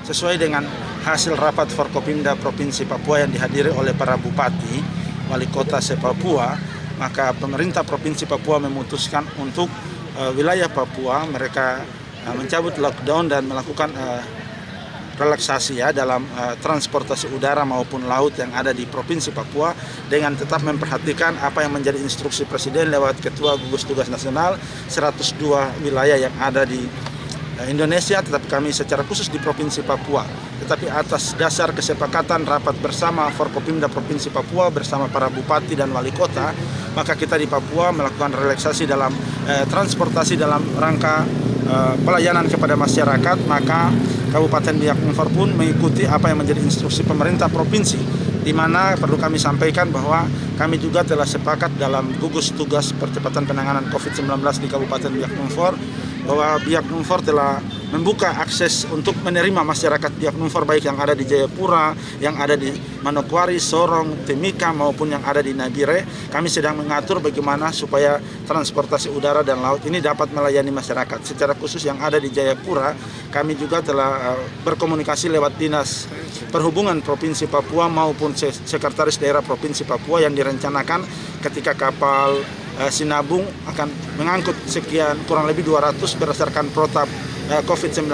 sesuai dengan hasil rapat Forkopimda Provinsi Papua yang dihadiri oleh para bupati, wali kota se-Papua, maka pemerintah Provinsi Papua memutuskan untuk wilayah Papua mereka mencabut lockdown dan melakukan relaksasi dalam transportasi udara maupun laut yang ada di Provinsi Papua dengan tetap memperhatikan apa yang menjadi instruksi Presiden lewat Ketua Gugus Tugas Nasional 102 wilayah yang ada di Indonesia, tetapi kami secara khusus di Provinsi Papua. Tetapi atas dasar kesepakatan rapat bersama Forkopimda Provinsi Papua bersama para bupati dan wali kota, maka kita di Papua melakukan relaksasi dalam transportasi dalam rangka pelayanan kepada masyarakat. Maka Kabupaten Biak Numfor pun mengikuti apa yang menjadi instruksi pemerintah provinsi, di mana perlu kami sampaikan bahwa kami juga telah sepakat dalam gugus tugas percepatan penanganan COVID-19 di Kabupaten Biak Numfor bahwa Biak Numfor telah membuka akses untuk menerima masyarakat Biak Numfor baik yang ada di Jayapura, yang ada di Manokwari, Sorong, Timika maupun yang ada di Nabire. Kami sedang mengatur bagaimana supaya transportasi udara dan laut ini dapat melayani masyarakat. Secara khusus yang ada di Jayapura, kami juga telah berkomunikasi lewat Dinas Perhubungan Provinsi Papua maupun Sekretaris Daerah Provinsi Papua yang direncanakan ketika kapal Sinabung akan mengangkut sekian kurang lebih 200 berdasarkan protap COVID-19,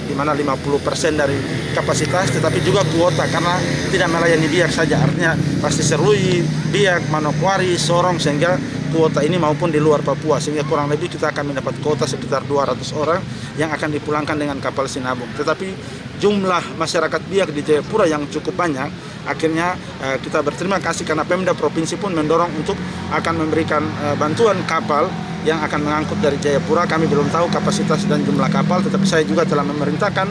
di mana 50% dari kapasitas, tetapi juga kuota karena tidak melayani Biak saja, artinya pasti Serui, Biak, Manokwari, Sorong, sehingga kuota ini maupun di luar Papua, sehingga kurang lebih kita akan mendapat kuota sekitar 200 orang yang akan dipulangkan dengan kapal Sinabung. Tetapi jumlah masyarakat Biak di Jayapura yang cukup banyak, akhirnya kita berterima kasih karena Pemda Provinsi pun mendorong untuk akan memberikan bantuan kapal yang akan mengangkut dari Jayapura. Kami belum tahu kapasitas dan jumlah kapal, tetapi saya juga telah memerintahkan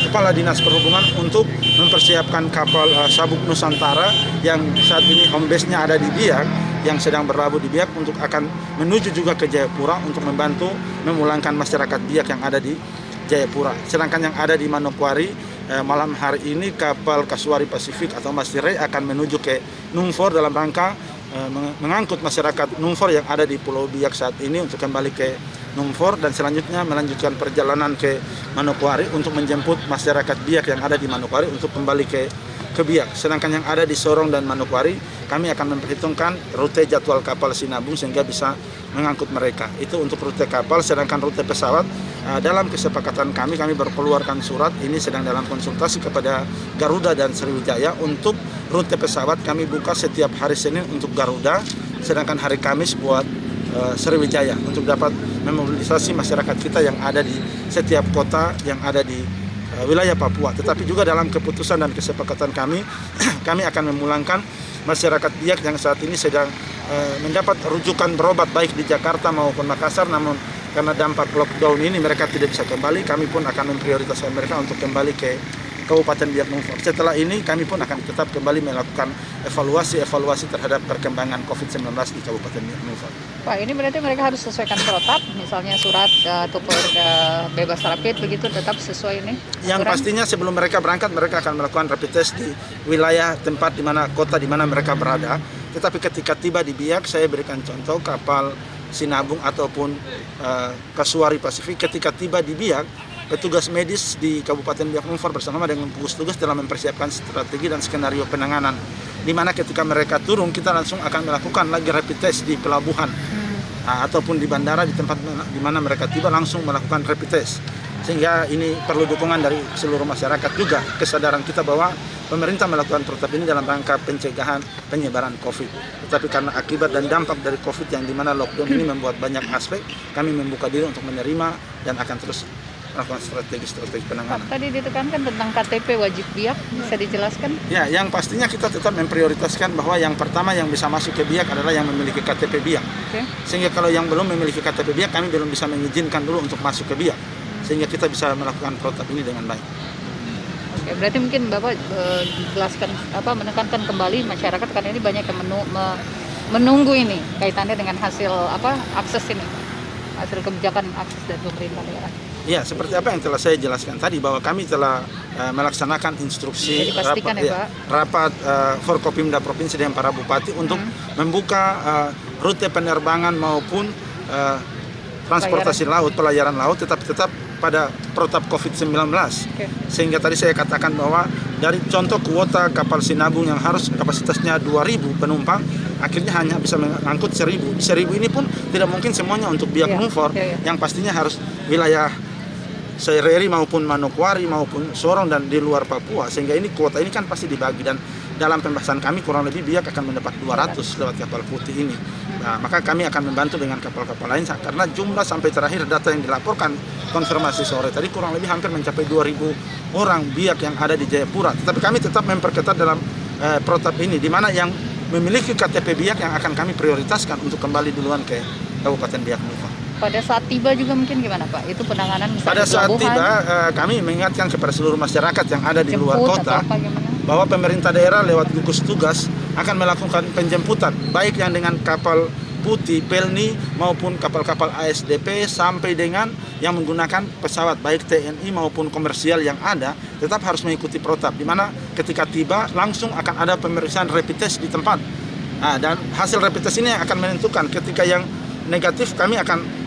Kepala Dinas Perhubungan untuk mempersiapkan kapal Sabuk Nusantara yang saat ini home base-nya ada di Biak, yang sedang berlabuh di Biak untuk akan menuju juga ke Jayapura untuk membantu memulangkan masyarakat Biak yang ada di Jayapura. Sedangkan yang ada di Manokwari, malam hari ini kapal Kasuari Pasifik atau Masire akan menuju ke Numfor dalam rangka mengangkut masyarakat Numfor yang ada di Pulau Biak saat ini untuk kembali ke Numfor dan selanjutnya melanjutkan perjalanan ke Manokwari untuk menjemput masyarakat Biak yang ada di Manokwari untuk kembali ke Biak. Sedangkan yang ada di Sorong dan Manokwari, kami akan memperhitungkan rute jadwal kapal Sinabung sehingga bisa mengangkut mereka. Itu untuk rute kapal. Sedangkan rute pesawat, dalam kesepakatan kami berkeluarkan surat, ini sedang dalam konsultasi kepada Garuda dan Sriwijaya. Untuk rute pesawat kami buka setiap hari Senin untuk Garuda, sedangkan hari Kamis buat Sriwijaya untuk dapat memobilisasi masyarakat kita yang ada di setiap kota yang ada di wilayah Papua. Tetapi juga dalam keputusan dan kesepakatan kami, kami akan memulangkan masyarakat Biak yang saat ini sedang mendapat rujukan berobat baik di Jakarta maupun Makassar, namun karena dampak lockdown ini mereka tidak bisa kembali. Kami pun akan memprioritaskan mereka untuk kembali ke Kabupaten Biak Numfor. Setelah ini kami pun akan tetap kembali melakukan evaluasi terhadap perkembangan COVID-19 di Kabupaten Biak Numfor. Pak, ini berarti mereka harus sesuaikan protap, misalnya surat ataupun bebas rapid begitu tetap sesuai ini? Yang pastinya sebelum mereka berangkat, mereka akan melakukan rapid test di wilayah tempat di mana kota di mana mereka berada. Tetapi ketika tiba di Biak, saya berikan contoh kapal Sinabung ataupun Kasuari Pasifik ketika tiba di Biak, petugas medis di Kabupaten Biak Numfor bersama dengan gugus tugas telah mempersiapkan strategi dan skenario penanganan, di mana ketika mereka turun kita langsung akan melakukan lagi rapid test di pelabuhan ataupun di bandara, di tempat di mana mereka tiba langsung melakukan rapid test. Sehingga ini perlu dukungan dari seluruh masyarakat juga, kesadaran kita bahwa pemerintah melakukan protap ini dalam rangka pencegahan penyebaran COVID. Tetapi karena akibat dan dampak dari COVID yang dimana lockdown ini membuat banyak aspek, kami membuka diri untuk menerima dan akan terus melakukan strategi penanganan. Tadi ditekankan tentang KTP wajib Biak, bisa dijelaskan? Ya, yang pastinya kita tetap memprioritaskan bahwa yang pertama yang bisa masuk ke Biak adalah yang memiliki KTP Biak. Okay. Sehingga kalau yang belum memiliki KTP Biak, kami belum bisa mengizinkan dulu untuk masuk ke Biak. Sehingga kita bisa melakukan protap ini dengan baik. Oke, berarti mungkin Bapak jelaskan menekankan kembali masyarakat karena ini banyak yang menunggu ini kaitannya dengan hasil akses ini, hasil kebijakan akses dari pemerintah daerah. Ya, seperti apa yang telah saya jelaskan tadi bahwa kami telah melaksanakan instruksi rapat Forkopimda Provinsi dengan para bupati untuk membuka rute penerbangan maupun transportasi laut, pelayaran laut, tetap pada protap COVID-19. Oke. Sehingga tadi saya katakan bahwa dari contoh kuota kapal sinabung yang harus kapasitasnya 2.000 penumpang, akhirnya hanya bisa mengangkut 1.000. 1.000 ini pun tidak mungkin semuanya untuk Biak Numfor, yang pastinya harus wilayah Sereri maupun Manokwari maupun Sorong dan di luar Papua. Sehingga ini kuota ini kan pasti dibagi, dan dalam pembahasan kami kurang lebih Biak akan mendapat 200 lewat kapal putih ini. Nah, maka kami akan membantu dengan kapal-kapal lain karena jumlah sampai terakhir data yang dilaporkan konfirmasi sore tadi kurang lebih hampir mencapai 2.000 orang Biak yang ada di Jayapura. Tetapi kami tetap memperketat dalam protap ini, di mana yang memiliki KTP Biak yang akan kami prioritaskan untuk kembali duluan ke Kabupaten Biak Numfor. Pada saat tiba juga mungkin gimana Pak? Itu penanganan misalnya Pada saat pelabuhan, tiba, kami mengingatkan kepada seluruh masyarakat yang ada di luar jemput kota atau apa, gimana? bahwa pemerintah daerah lewat gugus tugas akan melakukan penjemputan, baik yang dengan kapal putih, Pelni, maupun kapal-kapal ASDP, sampai dengan yang menggunakan pesawat, baik TNI maupun komersial yang ada, tetap harus mengikuti protap, di mana ketika tiba langsung akan ada pemeriksaan rapid test di tempat. Nah, dan hasil rapid test ini akan menentukan ketika yang negatif kami akan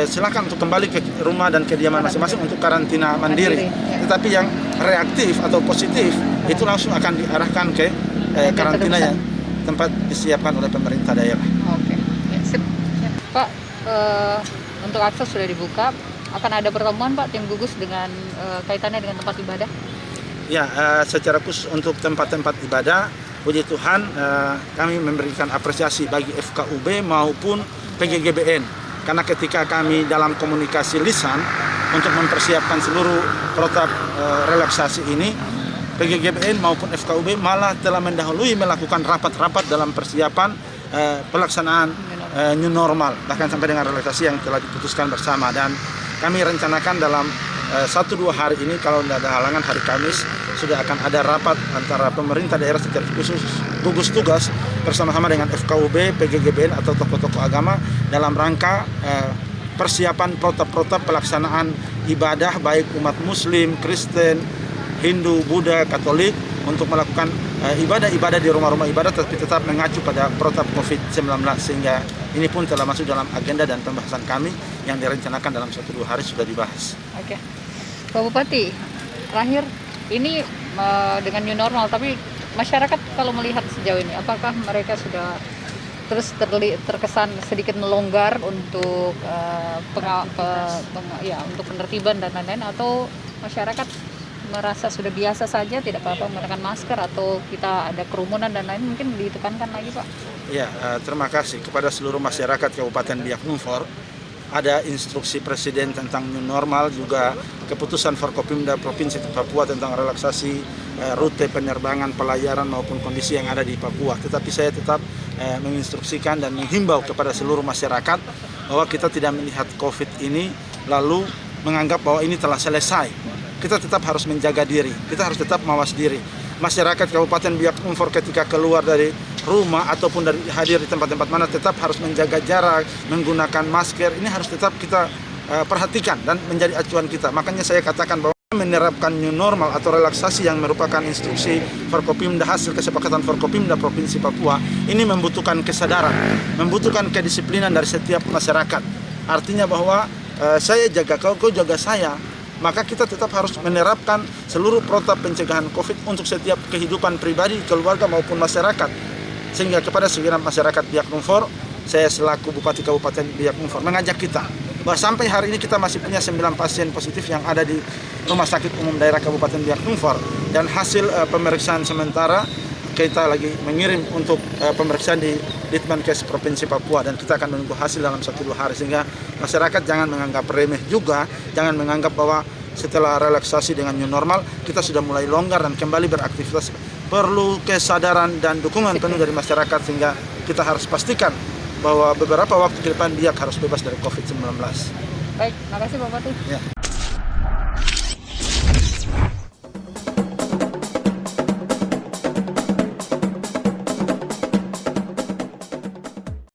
silakan untuk kembali ke rumah dan kediaman masing-masing untuk karantina mandiri. Tetapi yang reaktif atau positif itu langsung akan diarahkan ke karantina yang tempat disiapkan oleh pemerintah daerah. Oke, ya, sip. Ya. Pak, untuk akses sudah dibuka, akan ada pertemuan Pak tim gugus dengan kaitannya dengan tempat ibadah? Ya, secara khusus untuk tempat-tempat ibadah, puji Tuhan kami memberikan apresiasi bagi FKUB maupun PGGBN. Karena ketika kami dalam komunikasi lisan untuk mempersiapkan seluruh protap relaksasi ini, PGGBN maupun FKUB malah telah mendahului melakukan rapat-rapat dalam persiapan pelaksanaan new normal, bahkan sampai dengan relaksasi yang telah diputuskan bersama. Dan kami rencanakan dalam 1-2 hari ini, kalau tidak ada halangan, hari Kamis sudah akan ada rapat antara pemerintah daerah secara khusus gugus tugas bersama-sama dengan FKUB, PGGBN atau tokoh-tokoh agama dalam rangka persiapan protap-protap pelaksanaan ibadah baik umat Muslim, Kristen, Hindu, Buddha, Katolik untuk melakukan ibadah-ibadah di rumah-rumah ibadah, tapi tetap mengacu pada protap COVID-19, sehingga ini pun telah masuk dalam agenda dan pembahasan kami yang direncanakan dalam 1-2 hari sudah dibahas. Oke, Pak Bupati, terakhir ini dengan new normal, tapi masyarakat kalau melihat sejauh ini, apakah mereka sudah terus terkesan sedikit melonggar untuk untuk penertiban dan lain-lain, atau masyarakat merasa sudah biasa saja, tidak apa-apa menggunakan masker, atau kita ada kerumunan dan lain, mungkin ditekankan lagi Pak? Ya, terima kasih kepada seluruh masyarakat Kabupaten Biak Numfor. Ada instruksi Presiden tentang new normal, juga keputusan Forkopimda Provinsi Papua tentang relaksasi rute penerbangan, pelayaran maupun kondisi yang ada di Papua. Tetapi saya tetap menginstruksikan dan menghimbau kepada seluruh masyarakat bahwa kita tidak melihat COVID ini lalu menganggap bahwa ini telah selesai. Kita tetap harus menjaga diri, kita harus tetap mawas diri. Masyarakat Kabupaten Biak Numfor ketika keluar dari rumah ataupun dari hadir di tempat-tempat mana tetap harus menjaga jarak, menggunakan masker. Ini harus tetap kita perhatikan dan menjadi acuan kita. Makanya saya katakan bahwa menerapkan new normal atau relaksasi yang merupakan instruksi Forkopimda, hasil kesepakatan Forkopimda Provinsi Papua, ini membutuhkan kesadaran, membutuhkan kedisiplinan dari setiap masyarakat. Artinya bahwa saya jaga kau jaga saya. Maka kita tetap harus menerapkan seluruh protap pencegahan COVID untuk setiap kehidupan pribadi, keluarga maupun masyarakat. Sehingga kepada segenap masyarakat Biak Numfor, saya selaku Bupati Kabupaten Biak Numfor mengajak kita bahwa sampai hari ini kita masih punya 9 pasien positif yang ada di Rumah Sakit Umum Daerah Kabupaten Biak Numfor, dan hasil pemeriksaan sementara kita lagi mengirim untuk pemeriksaan di Litbangkes Provinsi Papua, dan kita akan menunggu hasil dalam 1-2 hari, sehingga masyarakat jangan menganggap remeh juga, jangan menganggap bahwa setelah relaksasi dengan new normal kita sudah mulai longgar dan kembali beraktivitas. Perlu kesadaran dan dukungan penuh dari masyarakat, sehingga kita harus pastikan bahwa beberapa waktu ke depan Biak harus bebas dari COVID-19. Baik, makasih Pak Bupati. Ya.